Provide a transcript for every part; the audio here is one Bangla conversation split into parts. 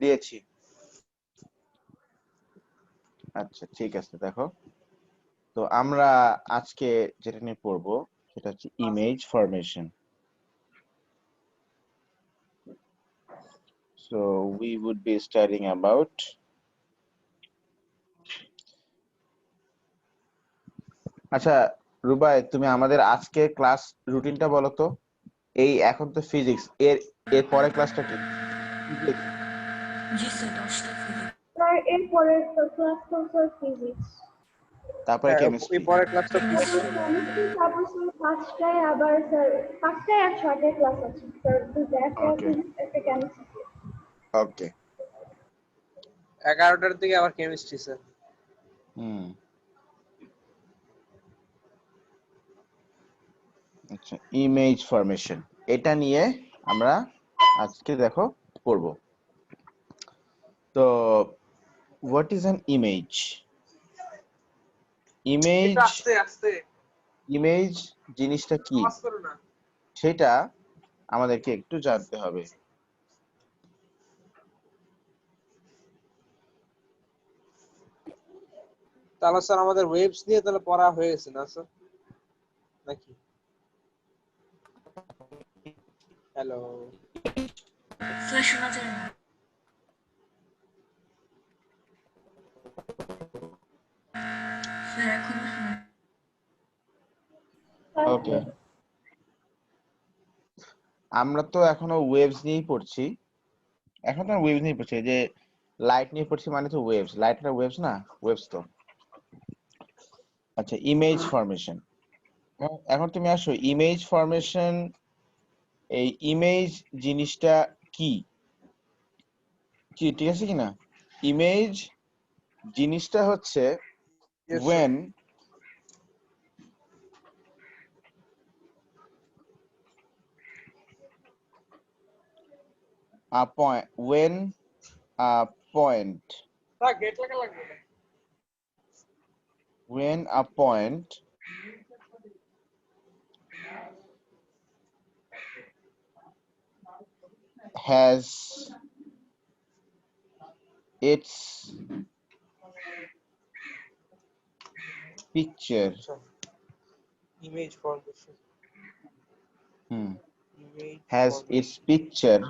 দিয়েছি। আচ্ছা ঠিক আছে, দেখো তো আমরা আজকে যেটা নিয়ে পড়বো সেটা হচ্ছে image formation. So we would be studying about আচ্ছা রুবাই, তুমি আমাদের আজকে ক্লাস রুটিনটা বলো তো। এই এখন তো ফিজিক্স, এর পরে ক্লাসটা কি? Physics? জি স্যার 10টা ফিজিক্স। স্যার এর পরের ক্লাস তো স্যার ফিজিক্স, তারপরে কেমিস্ট্রি। এই পরের ক্লাসটা তারপর কেমিস্ট্রি, তারপর স্যার 5টায় আবার স্যার 5টায় আর 6টায় ক্লাস আছে স্যার, দুটো, একটা ওকে ফিজিক্স একটা কেমিস্ট্রি। ওকে 11টার দিকে আবার কেমিস্ট্রি স্যার। হুম আচ্ছা, ইমেজ ফরমেশন এটা নিয়ে আমরা আজকে দেখো পড়বো। তো what is an image? Image আস্তে আস্তে ইমেজ জিনিসটা কি আওয়াজ করো না। সেটা আমাদেরকে একটু জানতে হবে। তাহলে স্যার আমাদের ওয়েবস নিয়ে তাহলে পড়া হয়ে গেছে না স্যার নাকি? হ্যালো স্যার শোনা যায় না। স্যার এখন শোনা। ওকে, আমরা তো এখনো ওয়েভস নিয়েই পড়ছি। এখন তো ওয়েভস নিয়ে পড়ছি, এই যে লাইট নিয়ে পড়ছি, মানে তো ওয়েভস, লাইট না ওয়েভস না, ওয়েভস তো। আচ্ছা, ইমেজ ফরমেশন। এখন তুমি আসো ইমেজ ফরমেশন, এই ইমেজ জিনিসটা কি কি ঠিক আছে কিনা? ইমেজ জিনিসটা হচ্ছে Yes, sir. when a point গেট লাগা লাগবে না। when a point has its picture image formation image has its picture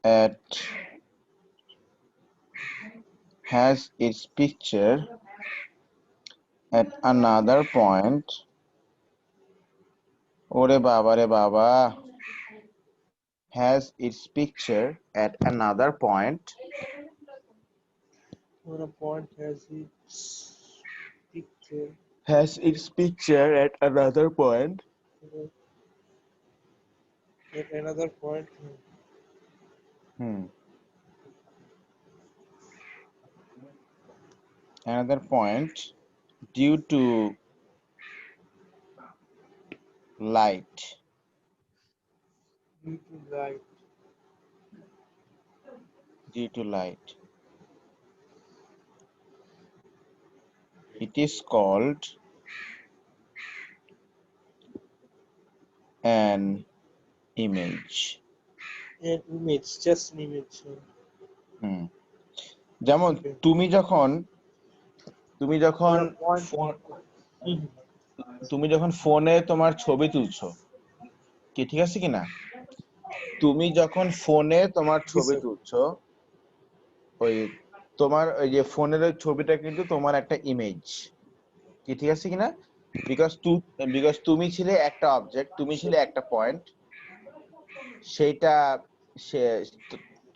at has its picture at another point. Ore baba has its picture at another point. When a point has its picture Has its picture at another point. at another point. Another point due to light. Due to light. Due to light. It is called an image. An image, just an image. যেমন তুমি যখন তুমি যখন ফোনে তোমার ছবি তুলছো, কি ঠিক আছে কিনা? তুমি যখন ফোনে তোমার ছবি তুলছো, ওই তোমার ওই যে ফোনের ওই ছবিটা কিন্তু তোমার একটা ইমেজ, কি ঠিক আছে কিনা? বিকজ তুমি ছিলে একটা অবজেক্ট, তুমি ছিলে একটা পয়েন্ট, সেইটা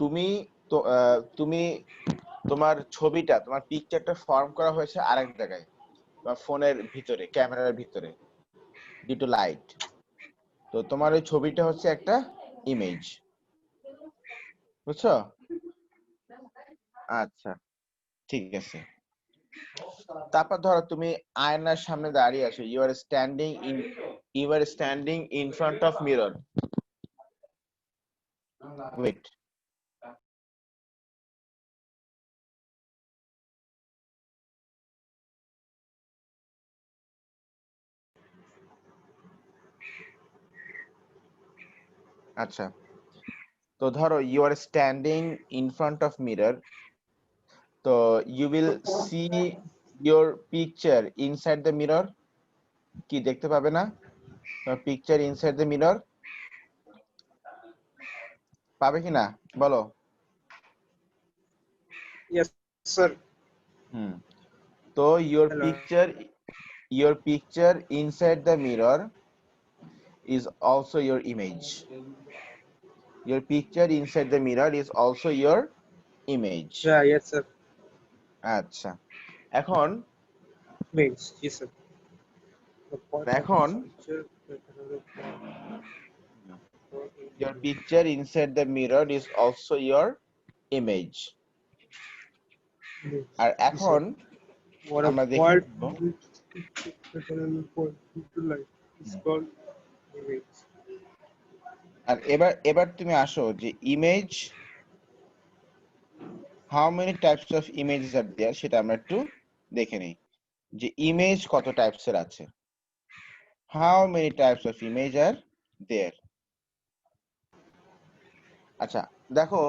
তুমি তুমি তোমার ছবিটা, তোমার পিকচারটা ফর্ম করা হয়েছে আরেক জায়গায়, তোমার ফোনের ভিতরে, ক্যামেরার ভিতরে, ডিউ টু লাইট। তো তোমার ওই ছবিটা হচ্ছে একটা ইমেজ, বুঝছো? আচ্ছা ঠিক আছে। তারপর ধরো তুমি আয়নার সামনে দাঁড়িয়ে আছো, you are standing in front of mirror. Wait, আচ্ছা, তো ধরো you are standing in front of mirror, তো you will see your picture inside the mirror. কি দেখতে পাবে না? পিকচার ইনসাইড দ্য মিরর পাবে কি না বলো? Yes, sir. হুম, তো your Hello. picture inside the mirror is also your image. Your picture inside the mirror is also your image. Yeah, yes, sir. আচ্ছা, এখন Means, yes, sir. The point of এখন picture. your picture inside the mirror is also your image. R Yes, এখন sir. What a আমরা দেখে point নেব। which point to light is called image. আর এবার তুমি আসো যে image, how many types of images are there সেটা আমরা একটু দেখে নিই যে ইমেজ কত টাইপসের আছে। How many types of image are there. আচ্ছা দেখো,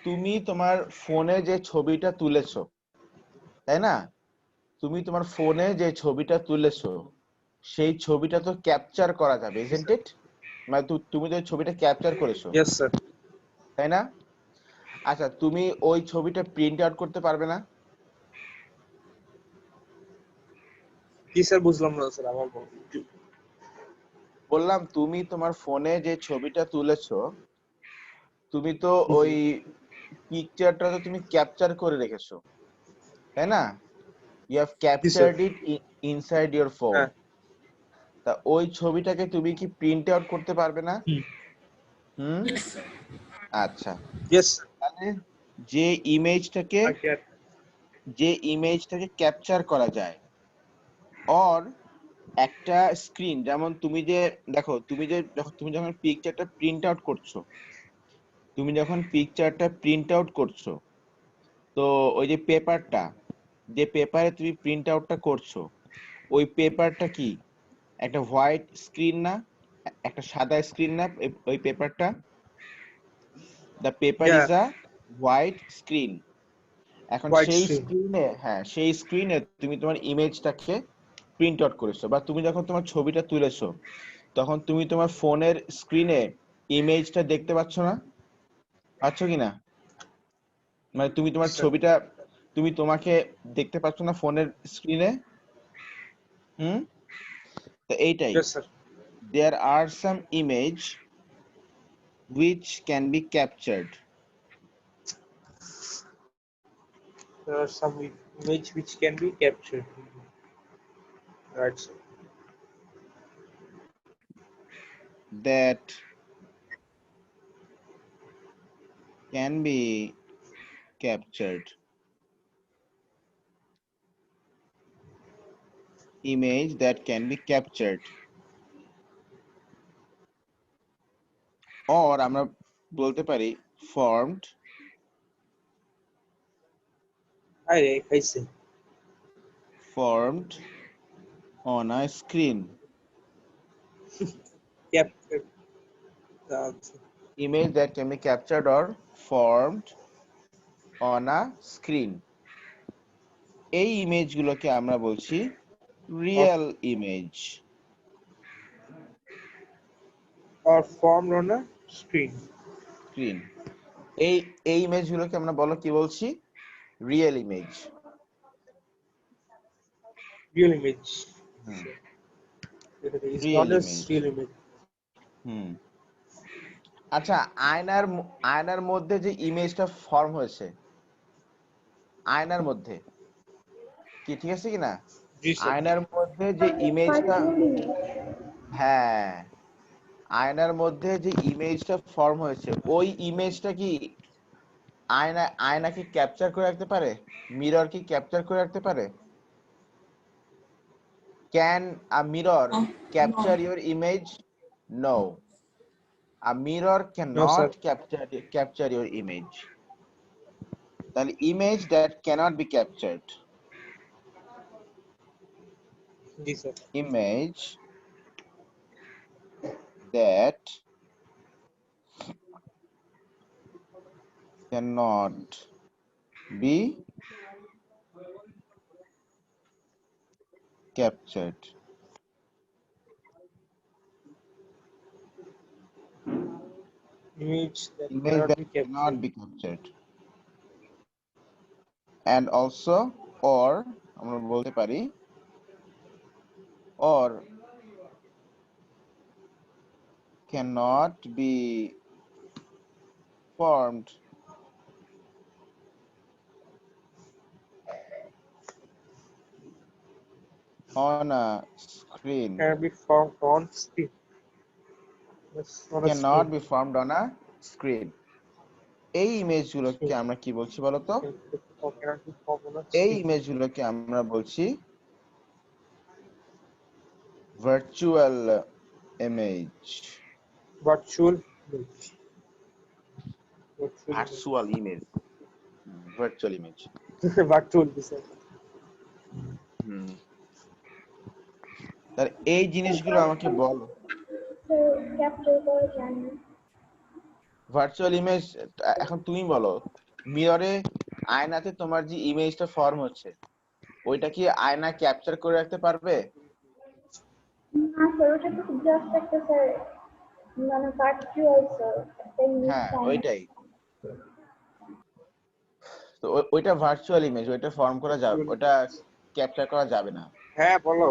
তুমি তোমার ফোনে যে ছবিটা তুলেছো, তাই না? তুমি তোমার ফোনে যে ছবিটা তুলেছো সেই ছবিটা তো ক্যাপচার করা যাবে, ইজন্ট ইট? মানে তুমি তো ছবিটা ক্যাপচার করেছো, Yes, sir. তাই না? আচ্ছা, তুমি ওই ছবিটা প্রিন্ট আউট করতে পারবে না? কি স্যার বুঝলাম না স্যার আবার বলুন। বললাম তুমি তোমার ফোনে যে ছবিটা তুলেছো, তুমি তো জি, ওই পিকচারটা তো তুমি ক্যাপচার করে রেখেছো, তাই না? ইউ হ্যাভ জি sir. Captured it inside your phone. হ্যাঁ। তা ওই ছবিটাকে তুমি কি প্রিন্ট আউট করতে পারবে না? হুম। হুম, Yes, sir. আচ্ছা, Yes, sir. তাহলে যে ইমেজটাকে I can. ক্যাপচার করা যায়, অর একটা স্ক্রিন, যেমন তুমি যে দেখো, তুমি যখন পিকচারটা প্রিন্ট আউট করছো, তো ওই যে পেপারটা, যে পেপারে তুমি প্রিন্ট আউটটা করছো, ওই পেপারটা কি একটা হোয়াইট স্ক্রিন না, একটা সাদা স্ক্রিন না? ওই পেপারটা, the paper Yeah, is a white screen. এখন white সেই screen. স্ক্রিনে, হ্যাঁ সেই স্ক্রিনে তুমি তোমার ইমেজটাকে প্রিন্ট আউট করেছো, বা তুমি যখন তোমার ছবিটা তুলেছো তখন তুমি তোমার ফোনের স্ক্রিনে ইমেজটা দেখতে পাচ্ছ না? পাচ্ছ কি না? মানে তুমি তোমার Yes, sir. ছবিটা, তুমি তোমাকে দেখতে পাচ্ছ না ফোনের স্ক্রিনে? হুম, তো এইটাই, Yes, sir. there are some image which can be captured. There are some image which can be captured. Right, sir. That can be captured. Image that can be captured. Or আমরা বলতে পারি formed I see. on a screen. Captured. Image that can be captured or formed on a screen. এই ইমেজগুলোকে আমরা বলছি real image. Or formed on a screen. Screen, এই এই ইমেজগুলোকে আমরা কি বলছি? Real image. Real image. Hmm, It's real not a image. real image. হুম, আচ্ছা, আয়নার মধ্যে যে ইমেজটা ফর্ম হয়েছে, আয়নার মধ্যে কি ঠিক আছে কি না? জি স্যার। আয়নার মধ্যে যে ইমেজটা, Partially. হ্যাঁ, আয়নার মধ্যে যে ইমেজটা ফর্ম হয়েছে, ওই ইমেজটা কি আয়না কি ক্যাপচার করে রাখতে পারে? মিরর কি ক্যাপচার করে রাখতে পারে? Can a mirror No, capture no. Your image? No, a mirror can No, not sir. Capture your image. তাহলে image that cannot be captured, জি sir. image that cannot be captured. Image that Image cannot that be cannot captured. be captured. And also, or আমরা বলতে পারি, or cannot be formed on a screen. Cannot be found on screen. Yes, on a Cannot screen. be formed on a screen. এই ইমেজগুলোকে আমরা কি বলছি বলতো? Or cannot be found on a এই screen. ইমেজগুলোকে আমরা বলছি virtual image. Virtual image. Virtual image. Virtual image, virtual image. Virtual বিষয়। তার এই জিনিসগুলো আমাকে বলো। স্যার ক্যাপচার করা যায় না। ভার্চুয়াল ইমেজ এখন তুমি বলো, মিররে আয়নাতে তোমার যে ইমেজটা ফর্ম হচ্ছে ওইটা কি আয়না ক্যাপচার করে রাখতে পারবে? না স্যার, ওটা তো জাস্ট একটা স্যার মানে ভার্চুয়াল স্যার, একটা হ্যাঁ ইমেজ। ওইটাই তো, ওইটা ভার্চুয়াল ইমেজ, ওইটা ফর্ম করা যাবে, ওটা ক্যাপচার করা যাবে না। হ্যাঁ বলো।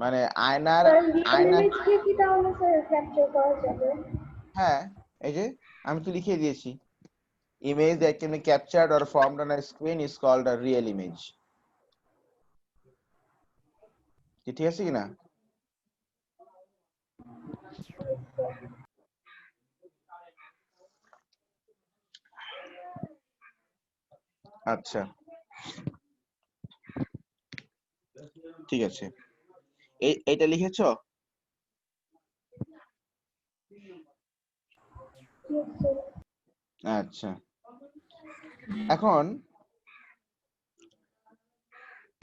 মানে আয়নার স্যার রিয়েল আয়না, ইমেজকে কি তাহলে স্যার ক্যাপচার করা যাবে? হ্যাঁ এই যে আমি তো লিখে দিয়েছি, image that can be captured or formed on a screen is called a real image. ঠিক আছে কি না? আচ্ছা ঠিক আছে, এইটা লিখেছো? Yes, sir. আচ্ছা, এখন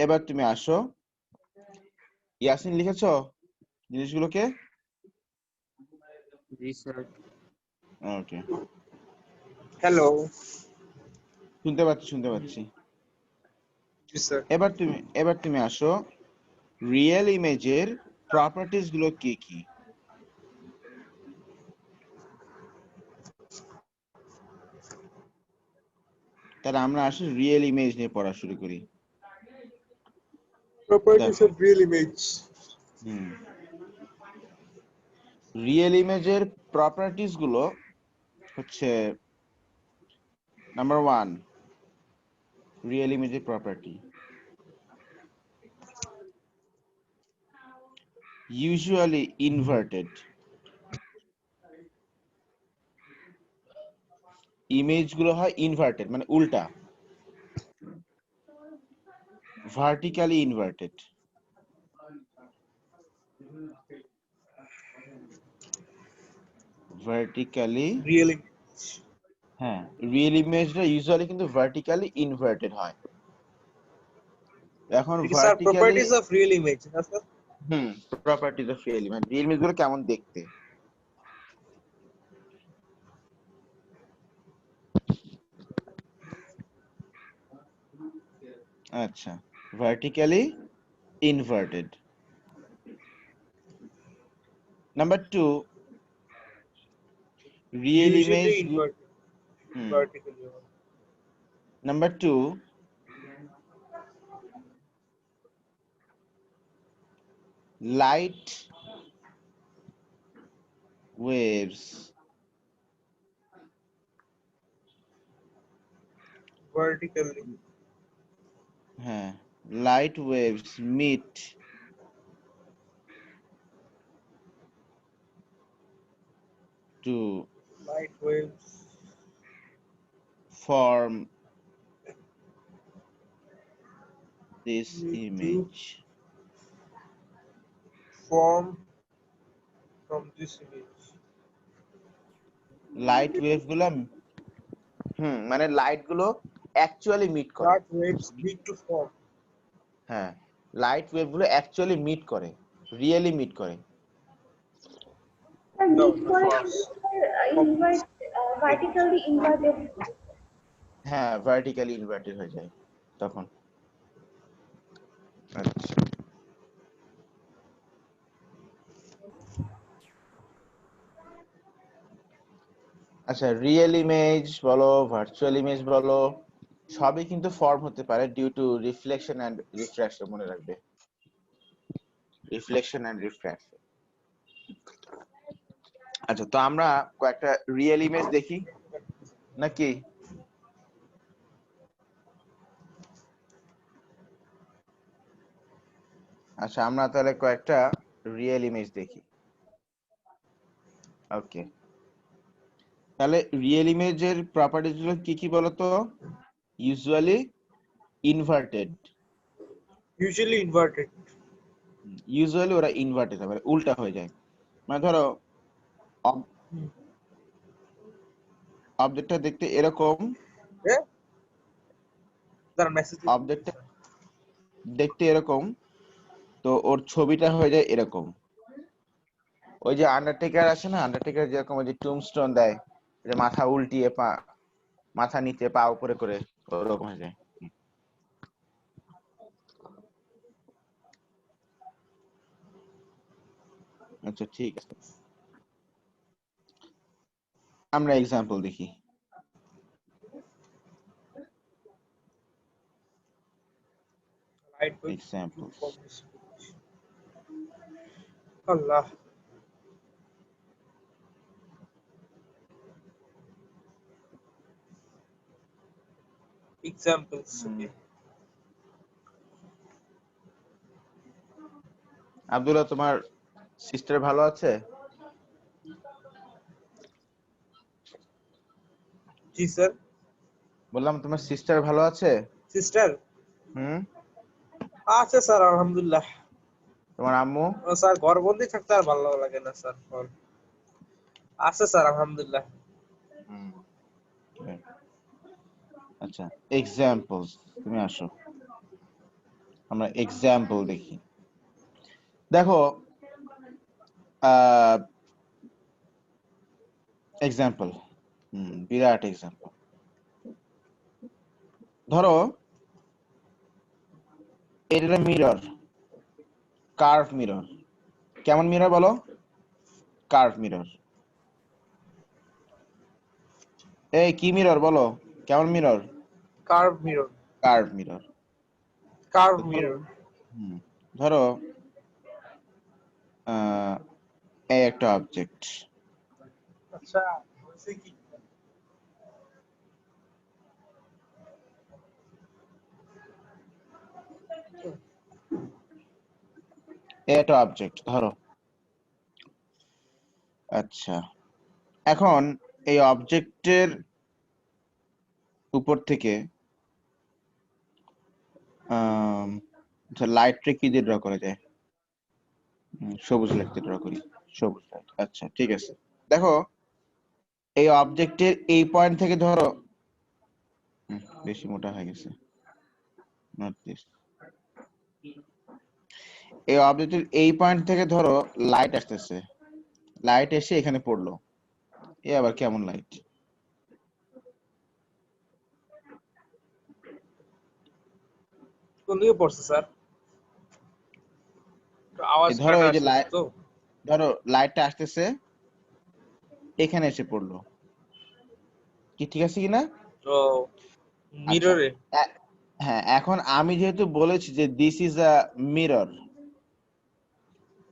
এবার তুমি আসো, ইয়াসিন লিখেছো জিনিসগুলোকে? জি স্যার। ওকে, হ্যালো। শুনতে পাচ্ছি। জি স্যার। এবার তুমি আসো, রিয়েল ইমেজের প্রপার্টিজ গুলো কি কি? তাহলে আমরা আসি রিয়েল ইমেজ নিয়ে পড়া শুরু করি। Properties of real image. Real ইমেজের প্রপার্টিজ গুলো হচ্ছে, নাম্বার 1, রিয়েল ইমেজের প্রপার্টি usually inverted. ইমেজ গুলো হয় ইনভার্টেড মানে উল্টা, vertically inverted. Vertically, Real image. হ্যাঁ রিয়েল ইমেজটা ইউজুয়ালি কিন্তু ভার্টিক্যালি ইনভার্টেড হয়। এখন These are vertically, properties of real image. না sir? Properties of real image, real image গুলো কেমন দেখতে? আচ্ছা, vertically inverted. Number 2, real image, Usually inverted. Vertically. Number 2, light waves Vertically. হ্যাঁ, light waves meet to Light waves. form this Need to image. Form from this image. Light wave গুলো, মানে লাইট গুলো অ্যাকচুয়ালি মিট করে। Light waves need to form. হ্যাঁ, লাইট ওয়েভ গুলো অ্যাকচুয়ালি মিট করে, রিয়েলি মিট করে। স্যার No, মিট করে false. Invert vertically inverted. হ্যাঁ, ভার্টিক্যালি ইনভার্টেড হয়ে যায় তখন। আচ্ছা, আচ্ছা, রিয়েল ইমেজ বলো, ভার্চুয়াল ইমেজ বলো, সবই কিন্তু ফর্ম হতে পারে due to reflection and refraction. মনে রাখবে, রিফ্লেকশন এন্ড রিফ্র্যাকশন। আচ্ছা, তো আমরা কয়েকটা রিয়েল ইমেজ দেখি নাকি? আচ্ছা, আমরা তাহলে কয়েকটা রিয়েল ইমেজ দেখি। ওকে, তাহলে রিয়েল ইমেজের প্রপার্টিজ গুলো কি কি বলতো? Usually inverted. Usually inverted. Usually ওরা ইনভার্টেড হবে, উল্টা হয়ে যায়। মানে ধরো অবজেক্টটা দেখতে এরকম, Yeah. There are messages. অবজেক্টটা দেখতে এরকম, তো ওর ছবিটা হয়ে যায় এরকম। ওই যে আন্ডারটেকার আছে না, আন্ডারটেকার যেরকম ওই যে টুমস্টোন দেয়, যে মাথা উল্টিয়ে মাথা নিচে পা উপরে করে, ওরকম হয়ে যায়। আচ্ছা, ঠিক আছে, আমরা এক্সাম্পল দেখি। Right. With Examples. Allah. Examples. Okay. Abdullah, তোমার সিস্টার ভালো আছে? Ji sir. বললাম তোমার সিস্টার ভালো আছে? Sister. হুম। আছে স্যার আলহামদুলিল্লাহ। তোমার আম্মু? স্যার ঘরবন্দি থাকতে আর ভালো লাগে না স্যার। আছে স্যার আলহামদুলিল্লাহ। হুম। আচ্ছা, এক্সাম্পলস, তুমি আসো, আমরা এক্সাম্পল দেখি। দেখো, এক্সাম্পল, বিরাট এক্সাম্পল। ধরো এটা মিরর, কার্ভ মিরর। কেমন মিরর বলো? Curve mirror. এই কি মিরর বলো, কেমন mirror? Curve mirror. Curve mirror. Curve mirror. ধরো এই একটা অবজেক্ট, আচ্ছা হইছে কি? এই একটা অবজেক্ট ধরো। আচ্ছা, এখন এই অবজেক্টের উপর থেকে লাইটটা কি দিয়ে ড্র করা যায়? সবুজ লাইট দিয়ে ড্র করি, সবুজ লাইট। আচ্ছা, ঠিক আছে। দেখো, এই অবজেক্টের এই পয়েন্ট থেকে ধরো, বেশি মোটা হয়ে গেছে, নট দিস। এই অবজেক্টের এই পয়েন্ট থেকে ধরো লাইট আসতেছে, লাইট এসে এখানে পড়লো। এ আবার কেমন লাইট? কোন দিকে পড়ছে স্যার? আওয়াজ ধরো কাটা এই যে আসছে লাইট, তো। ধরো লাইটটা আসতেছে এখানে এসে পড়লো, কি ঠিক আছে কিনা? ও মিররে। হ্যাঁ, এখন আমি যেহেতু বলেছি যে this is a mirror,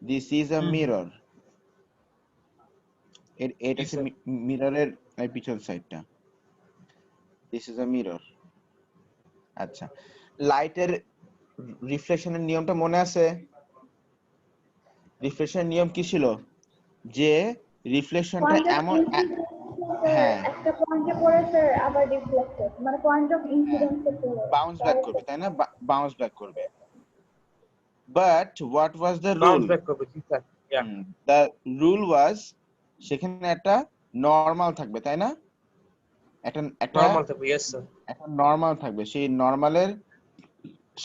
this is a mirror, এটা হচ্ছে মিররের পিছন সাইডটা, দিস ইজ আ মিরর। আচ্ছা, লাইটের রিফ্লেকশনের নিয়মটা মনে আছে? রিফ্লেকশনের নিয়ম কি ছিল? যে রিফ্লেকশনটা এমন, হ্যাঁ, একটা পয়েন্টে পড়ে স্যার আবার রিফ্লেক্টেড, মানে পয়েন্ট অফ ইনসিডেন্সে পড়ে বাউন্স ব্যাক করবে, তাই না? বাউন্স ব্যাক করবে। But what was the rule? Bounce back করবে, জি স্যার। ইয়া, দ্য রুল ওয়াজ, সেখানে একটা নরমাল থাকবে, তাই না? একটা নরমাল থাকবে, ইয়েস স্যার। একটা নরমাল থাকবে, সেই নরমালের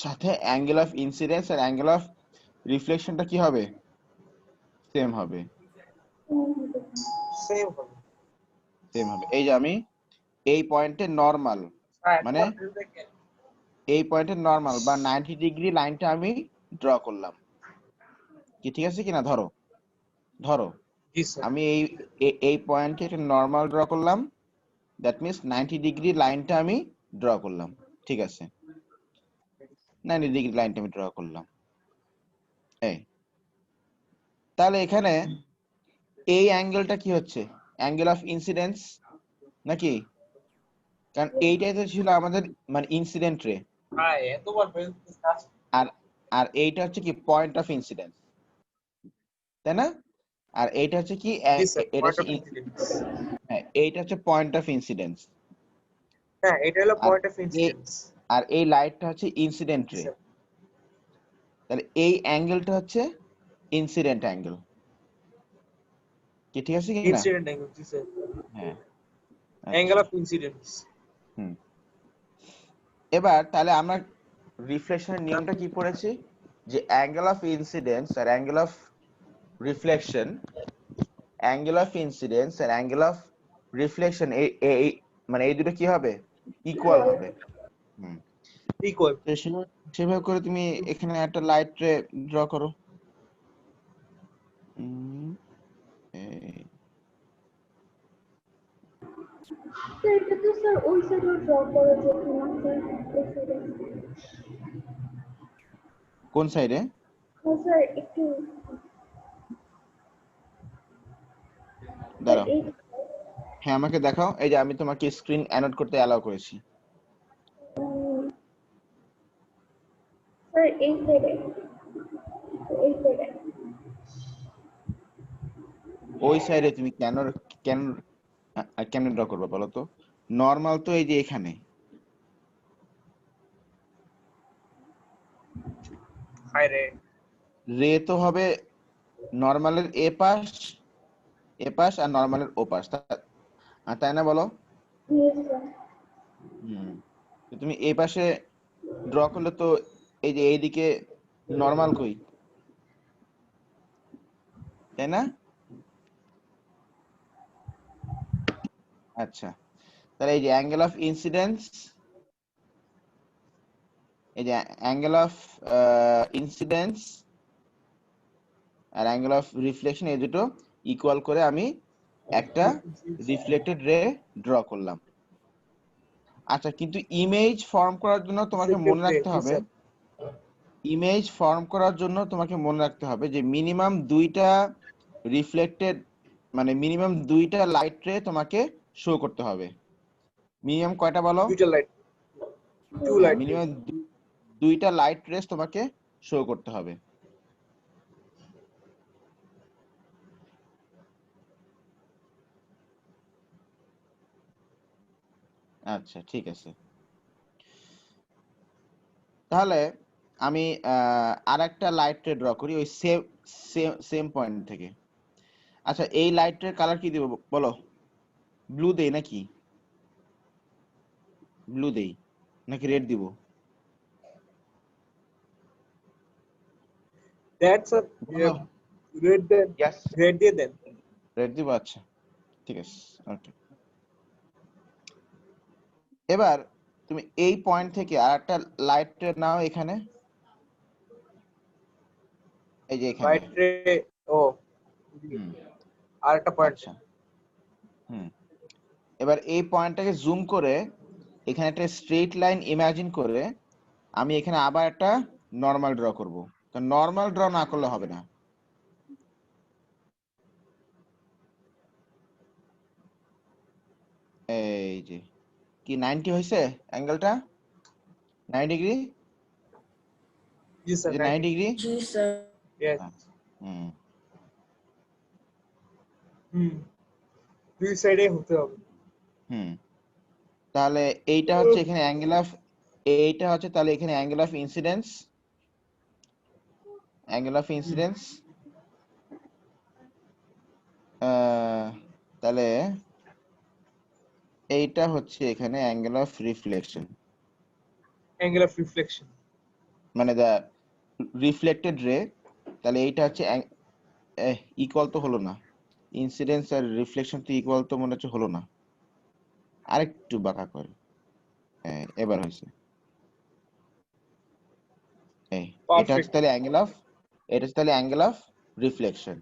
সাথে অ্যাঙ্গেল অফ ইনসিডেন্স আর অ্যাঙ্গেল অফ রিফ্লেকশনটা কি হবে? সেম হবে। সেম হবে। সেম হবে। এই যে আমি এই পয়েন্টে নরমাল, মানে এই পয়েন্টে নরমাল বা 90 ডিগ্রি লাইনটা আমি ড্র করলাম, কি ঠিক আছে কিনা? ধরো ধরো জি স্যার। আমি এই পয়েন্টে একটা নরমাল ড্র করলাম, দ্যাট মিন্স 90 ডিগ্রি লাইনটা আমি ড্র করলাম, ঠিক আছে? 90 ডিগ্রি লাইনটা আমি ড্র করলাম। এই তাহলে এখানে এই অ্যাঙ্গেলটা কি হচ্ছে? অ্যাঙ্গেল অফ ইনসিডেন্স নাকি? কারণ এইটাই তো ছিল আমাদের মানে ইনসিডেন্ট রে, আর আর এইটা হচ্ছে কি পয়েন্ট অফ ইনসিডেন্স, তাই না? আর এইটা হচ্ছে কি জি স্যার, এটা পয়েন্ট হচ্ছে অফ ইনসিডেন্স। হ্যাঁ, এইটা হচ্ছে পয়েন্ট অফ ইনসিডেন্স। হ্যাঁ, এটা হলো আর পয়েন্ট অফ এই ইনসিডেন্স। আর এই লাইটটা হচ্ছে ইনসিডেন্ট জি রে। স্যার। তাহলে এই অ্যাঙ্গেলটা হচ্ছে ইনসিডেন্ট অ্যাঙ্গেল, কি ঠিক আছে কি না? ইনসিডেন্ট অ্যাঙ্গেল, জি স্যার। হ্যাঁ, অ্যাঙ্গেল আচ্ছা। Of incidence. হুম, এবার তাহলে আমরা রিফ্লেকশনের নিয়মটা কি পড়েছি? যে অ্যাঙ্গেল অফ ইনসিডেন্স আর angle of reflection, angle of incidence আর অ্যাঙ্গেল অফ রিফ্লেকশন এই মানে এই দুটো কি হবে? ইকুয়াল হবে। হুম, ইকুয়াল। তো সেভাবে করে তুমি এখানে একটা লাইট রে ড্র করো। এই স্যার এটা তো স্যার ওই সাইডে ড্র করা যেত না স্যার, এই সাইডে। কোন সাইডে? হ্যাঁ স্যার একটু, স্যার দাঁড়াও, এই হ্যাঁ আমাকে দেখাও। এই যে আমি তোমাকে স্ক্রিন অ্যানোট করতে অ্যালাউ করেছি। স্যার এই সাইডে, এই সাইডে। ওই সাইডে তুমি কেন কেন কেন ড্র করবে বলো তো? নর্মাল তো এই যে এখানে, হাই রে। রে তো হবে নর্মালের এ পাশ আর নর্মালের ও পাশ, তাই না বলো? Yes sir. হুম, তো তুমি এই পাশে ড্র করলে তো এই যে এইদিকে নর্মাল কই, তাই না? আচ্ছা, তাহলে এই যে অ্যাঙ্গেল অফ ইনসিডেন্স, এই যে অ্যাঙ্গেল অফ ইনসিডেন্স আর অ্যাঙ্গেল অফ রিফ্লেকশন, এই দুটো ইকুয়াল করে আমি একটা রিফ্লেক্টেড রে ড্র করলাম। আচ্ছা, কিন্তু ইমেজ ফর্ম করার জন্য তোমাকে মনে রাখতে হবে, ইমেজ ফর্ম করার জন্য তোমাকে মনে রাখতে হবে যে মিনিমাম দুইটা রিফ্লেক্টেড মানে মিনিমাম দুইটা লাইট রে তোমাকে শো করতে হবে। মিনিমাম কয়টা বলো? দুইটা লাইট, টু লাইট। মিনিমাম দুইটা লাইট রেস তোমাকে শো করতে হবে। আচ্ছা, ঠিক আছে। তাহলে আমি আর একটা লাইট রে ড্র করি ওই সেম সেম পয়েন্ট থেকে। আচ্ছা, এই লাইটের কালার কি দিব বলো? ব্লু দেই নাকি? ব্লু দেই নাকি রেড দিব? দ্যাটস আ বলো। রেড দেন, ইয়েস, রেড দিয়ে দেন। রেড দিব। আচ্ছা, ঠিক আছে, ওকে। এবার তুমি এই পয়েন্ট থেকে আর একটা লাইট নাও এখানে, এই যে এখানে। লাইট রে, ও হুম, আর একটা পয়েন্ট। আচ্ছা, হুম। এবার এই পয়েন্টটাকে জুম করে এখানে একটা স্ট্রেট লাইন ইমাজিন করে আমি এখানে আবার একটা নর্মাল ড্র করব। তো নর্মাল ড্র না করলে হবে না। এই যে কি 90 হয়েছে অ্যাঙ্গেলটা? 90 ডিগ্রি? জি স্যার, 90 ডিগ্রি? জি স্যার। ইয়েস। হুম, দুই সাইডে হতে হবে। হুম। তাহলে এইটা হচ্ছে এখানে অ্যাঙ্গেল অফ, এইটা হচ্ছে তাহলে এখানে angle of incidence, angle of incidence. তাহলে এইটা হচ্ছে এখানে angle of reflection, angle of reflection. মানে দা রিফ্লেক্টেড রে। তাহলে এইটা হচ্ছে ইকুয়াল তো হলো না, ইনসিডেন্স আর রিফ্লেকশন তো ইকুয়াল তো মনে হচ্ছে হলো না। আরেকটু বাঁকা করে, এবার হয়েছে। এটা হচ্ছে Perfect. তাহলে অ্যাঙ্গেল অফ, এটা হচ্ছে তাহলে অ্যাঙ্গেল অফ রিফ্লেকশন।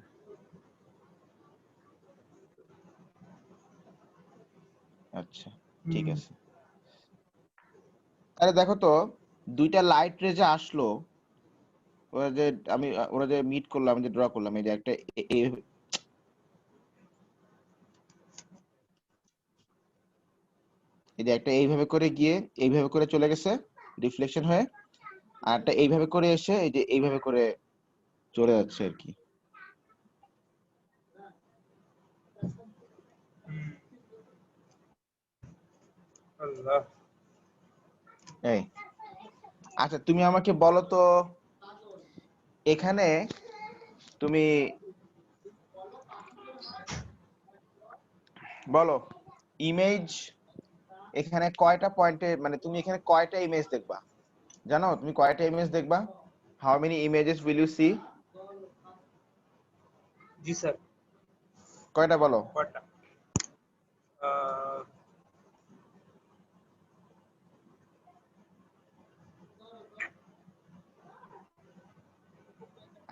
আচ্ছা ঠিক আছে। তাহলে দেখো তো দুইটা লাইট রে যে আসলো, ওরা যে ওরা যে মিট করলাম, যে ড্র করলাম, এই যে একটা এই যে একটা এইভাবে করে গিয়ে এইভাবে করে চলে গেছে রিফ্লেকশন হয়ে, আর একটা এইভাবে করে এসে এই যে এইভাবে করে চলে যাচ্ছে আর কি। Allah. এই আচ্ছা তুমি আমাকে বলো তো, এখানে তুমি বলো ইমেজ এখানে কয়টা পয়েন্টে, মানে তুমি এখানে কয়টা ইমেজ দেখবা, জানো তুমি কয়টা ইমেজ দেখবা? How many images will you see? জি স্যার। কয়টা বলো? কয়টা?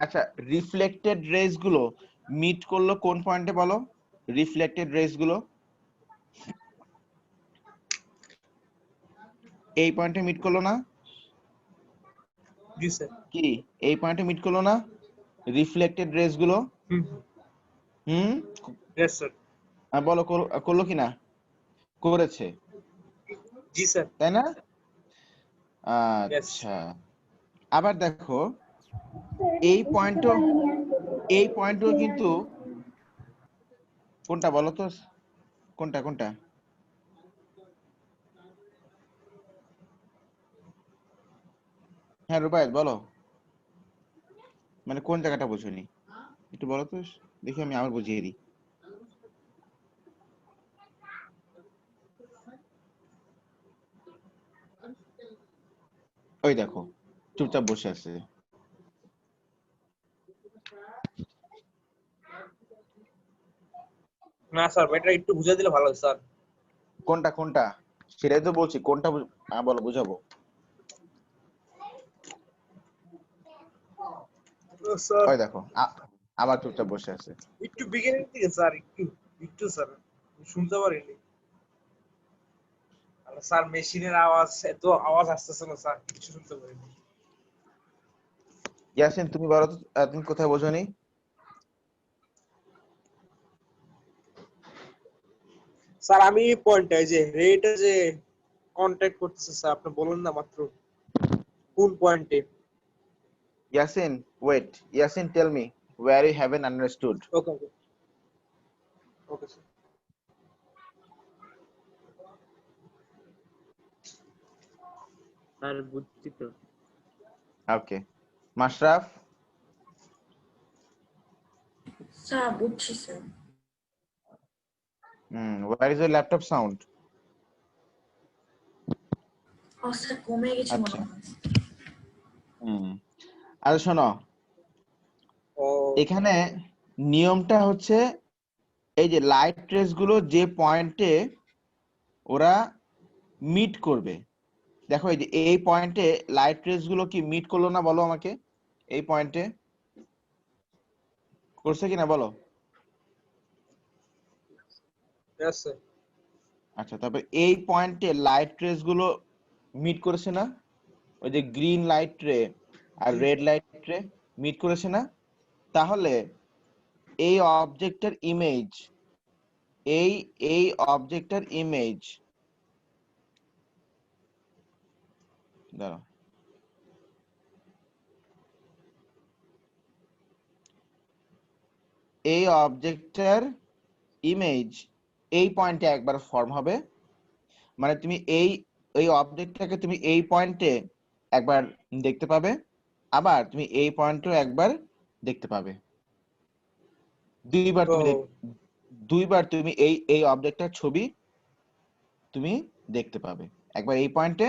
আচ্ছা রিফ্লেক্টেড রেজ গুলো মিট করলো কোন পয়েন্টে বলো? রিফ্লেক্টেড রেজ গুলো এই পয়েন্টে মিট করলো না? জি স্যার। কি এই পয়েন্টে মিট করলো না রিফ্লেক্টেড রেজ গুলো? হুম ইয়েস স্যার। বলো করলো কিনা? করেছে, জি স্যার। তাই না? Yes. আচ্ছা আবার দেখো স্যার এই বুঝতে পয়েন্টও, পারিনি এই পয়েন্টও clear কিন্তু, বলুন। কোনটা বলো তো, কোনটা কোনটা? হ্যাঁ রুবায়েত বলো, মানে কোন জায়গাটা বুঝুনি একটু বলো তো, দেখি আমি আবার বুঝিয়ে দিই। ওই দেখো চুপচাপ বসে আছে। না স্যার, এটা একটু বুঝিয়ে দিলে ভালো হয় স্যার। কোনটা কোনটা সেটাই তো বলছি, কোনটা বলো বুঝাবো। স্যার ওই দেখো আবার চুপচাপ বসে আছে। একটু বিগিনিং থেকে স্যার, একটু স্যার শুনতে পারিনি। স্যার মেশিনের আওয়াজ, এত আওয়াজ আসতেছে না স্যার, কিছু শুনতে পারিনি। ইয়াসিন তুমি বলো তো, তুমি কোথায় বোঝোনি? স্যার আমি পয়েন্টে যে রেটে যে কন্টাক্ট করতেছে স্যার, আপনি বলুন না মাত্র কোন পয়েন্টে। Yasin wait, Yasin tell me where you haven't understood. Okay okay okay sir. Sir বুঝছি তো। Okay মাশরাফ, স্যার বুঝছি sir. where is your laptop sound? Sir কমে গেছে মনে আচ্ছা হয়। আচ্ছা শোনো, ও এখানে নিয়মটা হচ্ছে এই যে লাইট রেস গুলো যে পয়েন্টে ওরা মিট করবে, দেখো এই যে এই পয়েন্টে লাইট রেস গুলো কি মিট করলো না বলো আমাকে? এই পয়েন্টে করছে কিনা বলো? Yes sir. আচ্ছা তারপর এই পয়েন্টে লাইট রেস গুলো মিট করেছে না? ওই যে গ্রিন লাইট রে আর রেড লাইট রে মিট করেছে না? তাহলে এই অবজেক্টের ইমেজ, এই অবজেক্টের ইমেজ, দাঁড়াও, এই অবজেক্টের ইমেজ এই পয়েন্টে একবার ফর্ম হবে, মানে তুমি এই অবজেক্টটাকে তুমি এই পয়েন্টে একবার দেখতে পাবে, আবার তুমি এই পয়েন্টেও একবার দেখতে পাবে, দুইবার তুমি দুইবার তুমি এই অবজেক্টটার ছবি তুমি দেখতে পাবে, একবার এই পয়েন্টে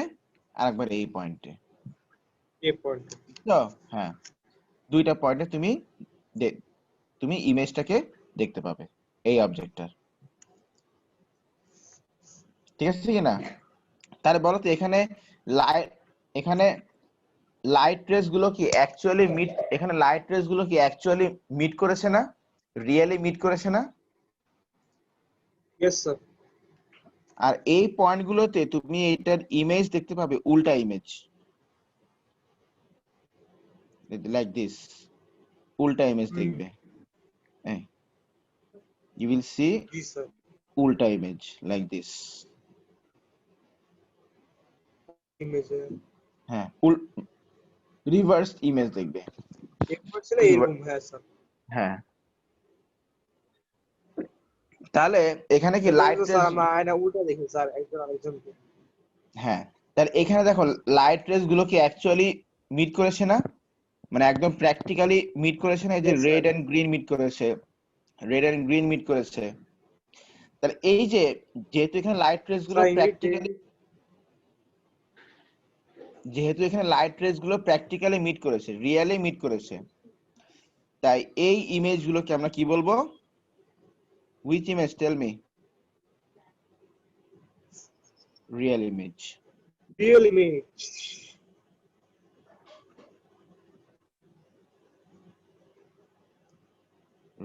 আর একবার এই পয়েন্টে। এই পয়েন্ট। তো হ্যাঁ দুইটা পয়েন্টে তুমি ইমেজটাকে দেখতে পাবে এই অবজেক্টটার। ঠিক আছে কি না? তাহলে বলো তো এখানে লাইট রেস গুলো কি অ্যাকচুয়ালি মিট করেছে না? রিয়েলি মিট করেছে না? Yes sir. আর এই পয়েন্ট গুলোতে তুমি এটার ইমেজ দেখতে পাবে, উল্টা ইমেজ, লাইক দিস, উল্টা ইমেজ দেখবে। ইউ উইল সি জি স্যার। উল্টা ইমেজ লাইক দিস। ইমেজে হ্যাঁ, রিভার্স ইমেজ দেখবে। একবার ছিল এরকম, হ্যাঁ স্যার। হ্যাঁ, তাহলে এখানে কি লাইট স্যার রেস, আমরা আয়না উল্টা দেখি স্যার একজন আরেকজনকে। হ্যাঁ তাহলে এখানে দেখো লাইট রেস গুলো কি অ্যাকচুয়ালি মিট করেছে না? মানে একদম প্র্যাকটিক্যালি মিট করেছে না? এই যে Yes, sir. Red and green meet করেছে, রেড এন্ড গ্রিন মিট করেছে। তাহলে এই যে যেহেতু এখানে লাইট রেস গুলো স্যার প্র্যাকটিক্যালি, মিট করেছে, রিয়েলি মিট করেছে, তাই এই ইমেজ গুলোকে আমরা কি বলবো? Which image? Tell me. Real image. Real image.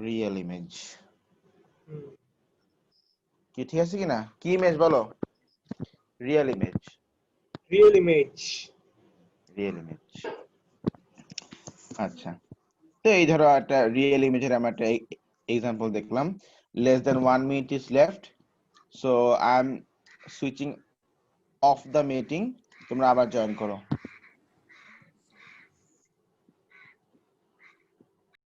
Real image কি ঠিক আছে কিনা? কি ইমেজ বলো? Real image. Real image. Real image. আচ্ছা, তো এই ধরো একটা রিয়েল ইমেজের আমরা একটা এক্সাম্পল দেখলাম। Less than 1 minute is left, so I am switching off the meeting. তোমরা আবার জয়েন করো।